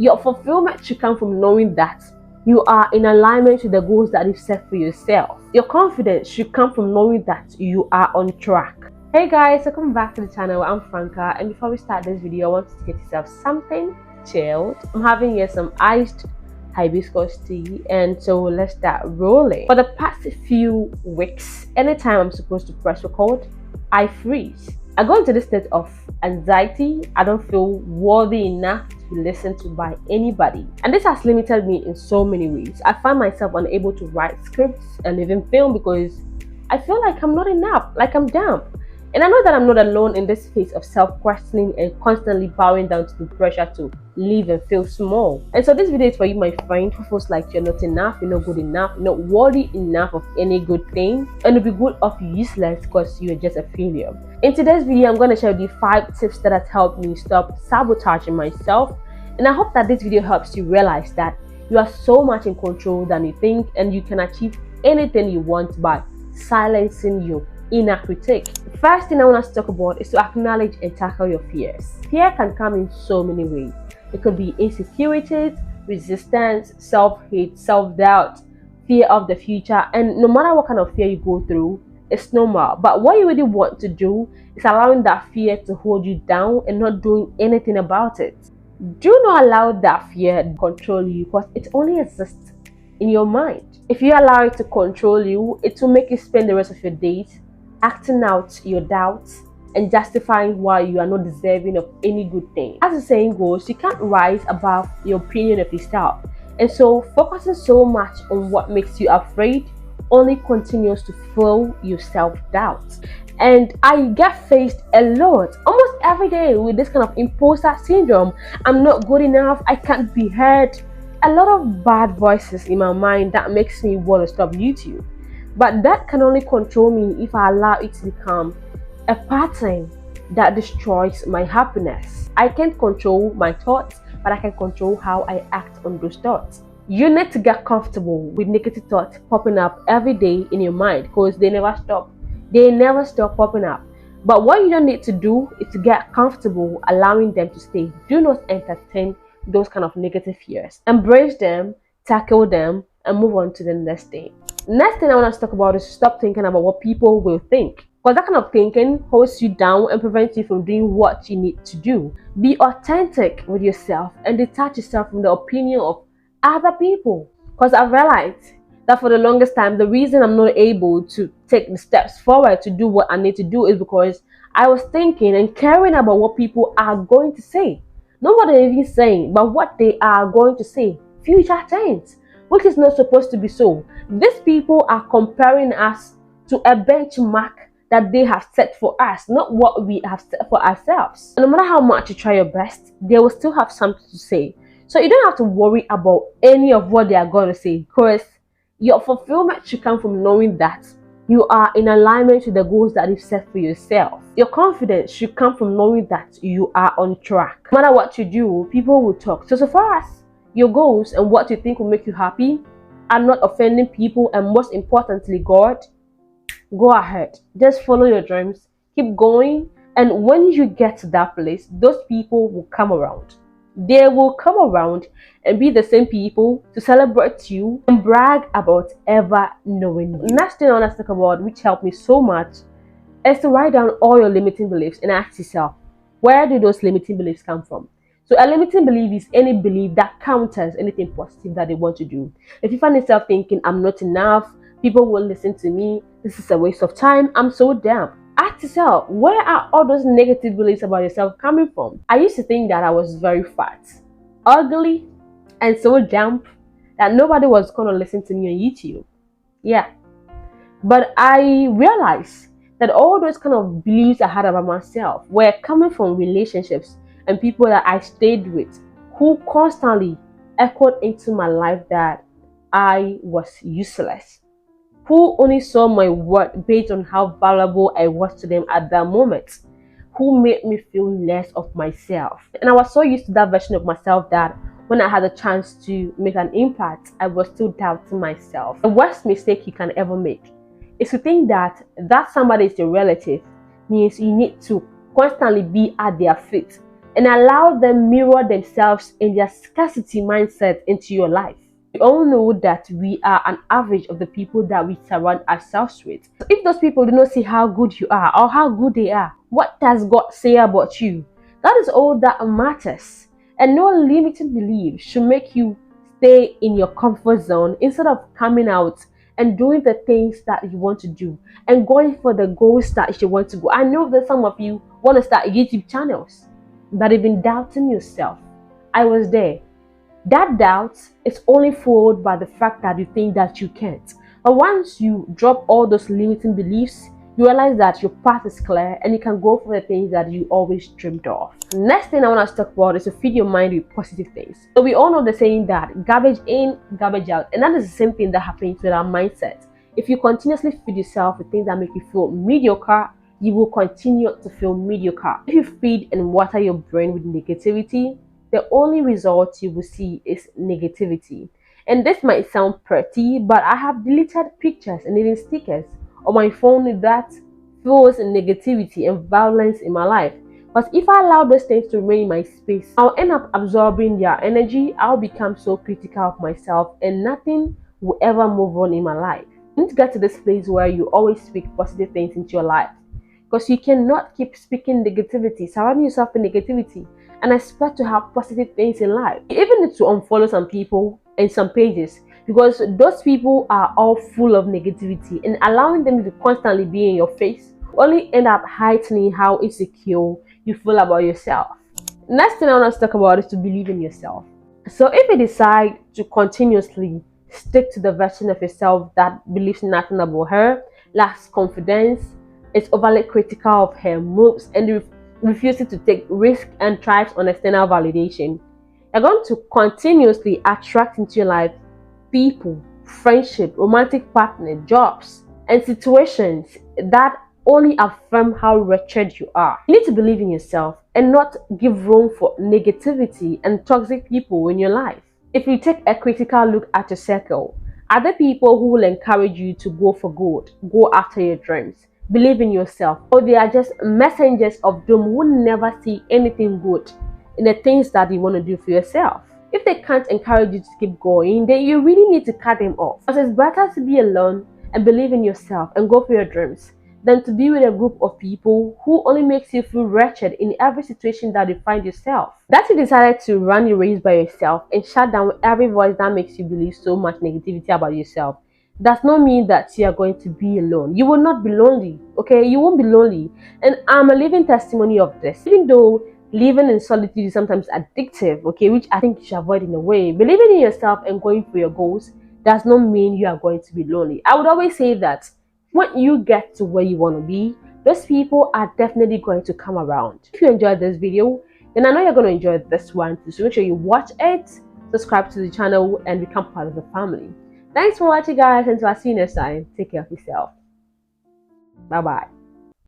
Your fulfillment should come from knowing that you are in alignment with the goals that you've set for yourself. Your confidence should come from knowing that you are on track. Hey guys, welcome back to the channel. I'm Franca, and before we start this video, I want you to get yourself something chilled. I'm having here some iced hibiscus tea, and so let's start rolling. For the past few weeks, anytime I'm supposed to press record, I freeze. I go into this state of anxiety. I don't feel worthy enough to be listened to by anybody, and this has limited me in so many ways. I find myself unable to write scripts and even film because I feel like I'm not enough, like I'm dumb. And I know that I'm not alone in this phase of self-questioning and constantly bowing down to the pressure to live and feel small. And so this video is for you, my friend, who feels like you're not enough, you're not good enough, you're not worthy enough of any good thing, and you'll be good of useless because you're just a failure. In today's video, I'm going to share with you 5 tips that have helped me stop sabotaging myself. And I hope that this video helps you realize that you are so much in control than you think, and you can achieve anything you want by silencing your inner critic. The first thing I want us to talk about is to acknowledge and tackle your fears. Fear can come in so many ways. It could be insecurities, resistance, self-hate, self-doubt, fear of the future, and no matter what kind of fear you go through, it's normal. But what you really want to do is allowing that fear to hold you down and not doing anything about it. Do not allow that fear to control you, because it only exists in your mind. If you allow it to control you, it will make you spend the rest of your days acting out your doubts and justifying why you are not deserving of any good thing. As the saying goes, you can't rise above your opinion of yourself. And so focusing so much on what makes you afraid only continues to fuel your self-doubt. And I get faced a lot, almost every day, with this kind of imposter syndrome. I'm not good enough, I can't be heard. A lot of bad voices in my mind that makes me want to stop YouTube. But that can only control me if I allow it to become a pattern that destroys my happiness. I can't control my thoughts, but I can control how I act on those thoughts. You need to get comfortable with negative thoughts popping up every day in your mind, because they never stop. They never stop popping up. But what you don't need to do is to get comfortable allowing them to stay. Do not entertain those kind of negative fears. Embrace them, tackle them, and move on to the next thing. Next thing I want us to talk about is stop thinking about what people will think, because that kind of thinking holds you down and prevents you from doing what you need to do. Be authentic with yourself and detach yourself from the opinion of other people, because I've realized that for the longest time, the reason I'm not able to take the steps forward to do what I need to do is because I was thinking and caring about what people are going to say. Not what they're even saying, but what they are going to say. Future tense, which is not supposed to be so. These people are comparing us to a benchmark that they have set for us, not what we have set for ourselves. And no matter how much you try your best, they will still have something to say. So you don't have to worry about any of what they are going to say, because your fulfillment should come from knowing that you are in alignment with the goals that you've set for yourself. Your confidence should come from knowing that you are on track. No matter what you do, people will talk. So far as your goals and what you think will make you happy are not offending people, and most importantly, God, go ahead. Just follow your dreams. Keep going. And when you get to that place, those people will come around. They will come around and be the same people to celebrate you and brag about ever knowing you. Next thing I want to talk about, which helped me so much, is to write down all your limiting beliefs and ask yourself, where do those limiting beliefs come from? So a limiting belief is any belief that counters anything positive that they want to do. If you find yourself thinking, I'm not enough, people won't listen to me, this is a waste of time, I'm so dumb, ask yourself, where are all those negative beliefs about yourself coming from? I used to think that I was very fat, ugly, and so dumb that nobody was going to listen to me on YouTube. Yeah. But I realized that all those kind of beliefs I had about myself were coming from relationships and people that I stayed with, who constantly echoed into my life that I was useless, who only saw my worth based on how valuable I was to them at that moment, who made me feel less of myself. And I was so used to that version of myself that when I had a chance to make an impact, I was still doubting myself. The worst mistake you can ever make is to think that somebody is your relative means you need to constantly be at their feet and allow them mirror themselves in their scarcity mindset into your life. We all know that we are an average of the people that we surround ourselves with. So if those people do not see how good you are or how good they are, what does God say about you? That is all that matters. And no limiting belief should make you stay in your comfort zone instead of coming out and doing the things that you want to do and going for the goals that you want to go. I know that some of you want to start YouTube channels, but you've been doubting yourself. I was there. That doubt is only fueled by the fact that you think that you can't. But once you drop all those limiting beliefs, you realize that your path is clear and you can go for the things that you always dreamed of. Next thing I want to talk about is to feed your mind with positive things. So we all know the saying that garbage in, garbage out, and that is the same thing that happens with our mindset. If you continuously feed yourself with things that make you feel mediocre, you will continue to feel mediocre. If you feed and water your brain with negativity, the only result you will see is negativity. And this might sound pretty, but I have deleted pictures and even stickers on my phone that fuels negativity and violence in my life. But if I allow those things to remain in my space, I'll end up absorbing their energy. I'll become so critical of myself and nothing will ever move on in my life. You need to get to this place where you always speak positive things into your life, because you cannot keep speaking negativity, surrounding yourself with negativity, and expect to have positive things in life. You even need to unfollow some people and some pages, because those people are all full of negativity, and allowing them to constantly be in your face only end up heightening how insecure you feel about yourself. Next thing I want to talk about is to believe in yourself. So if you decide to continuously stick to the version of yourself that believes nothing about her, lacks confidence, is overly critical of her moves, and refuses to take risks and thrives on external validation, you're going to continuously attract into your life people, friendship, romantic partner, jobs, and situations that only affirm how wretched you are. You need to believe in yourself and not give room for negativity and toxic people in your life. If you take a critical look at your circle, are there people who will encourage you to go for good, go after your dreams, believe in yourself, or they are just messengers of doom who never see anything good in the things that you want to do for yourself? If they can't encourage you to keep going, then you really need to cut them off. Because it's better to be alone and believe in yourself and go for your dreams than to be with a group of people who only makes you feel wretched in every situation that you find yourself. That you decided to run your race by yourself and shut down every voice that makes you believe so much negativity about yourself does not mean that you are going to be alone. You will not be lonely, okay? You won't be lonely. And I'm a living testimony of this. Even though living in solitude is sometimes addictive, okay, which I think you should avoid in a way, believing in yourself and going for your goals does not mean you are going to be lonely. I would always say that when you get to where you want to be, those people are definitely going to come around. If you enjoyed this video, then I know you're going to enjoy this one too. So make sure you watch it, subscribe to the channel, and become part of the family. Thanks for watching, guys, and until I see you next time, take care of yourself. Bye bye.